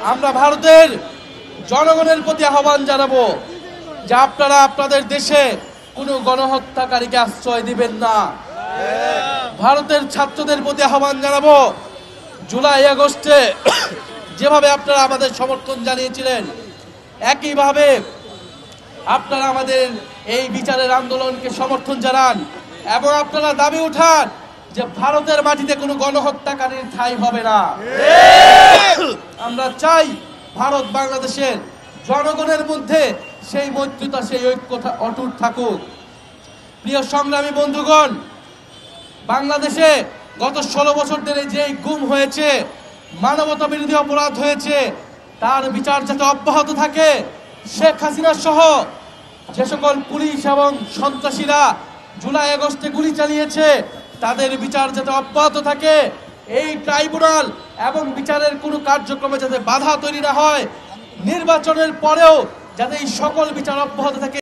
আমরা ভারতের জনগণের প্রতি আহ্বান জানাবো যে আপনারা আপনাদের দেশে কোনো গণহত্যাকারীকে আশ্রয় দিবেন না। ভারতের ছাত্রদের প্রতি আহ্বান জানাবো, জুলাই আগস্টে যেভাবে আপনারা আমাদের সমর্থন জানিয়েছিলেন, একইভাবে আপনারা আমাদের এই বিচারের আন্দোলনকে সমর্থন জানান এবং আপনারা দাবি উঠান যে ভারতের মাটিতে কোনো গণহত্যাকারীর ঠাঁই হবে না। আমরা চাই ভারত বাংলাদেশের জনগণের মধ্যে সেই মৈত্রতা, সেই ঐক্যতা অটুট থাকুক। প্রিয় সংগ্রামী বন্ধুগণ, বাংলাদেশে গত 16 বছর ধরে যেই গুম হয়েছে, মানবতা বিরোধী অপরাধ হয়েছে, তার বিচার যাতে অব্যাহত থাকে। শেখ হাসিনা সহ যে সকল পুলিশ এবং সন্ত্রাসীরা জুলাই আগস্টে গুলি চালিয়েছে, তাদের বিচার যাতে অব্যাহত থাকে। এই ট্রাইব্যুনাল এবং বিচারের কোনো কার্যক্রমে যাতে বাধা তৈরি না হয়, নির্বাচনের পরেও যাতে এই সকল বিচার অব্যাহত থাকে।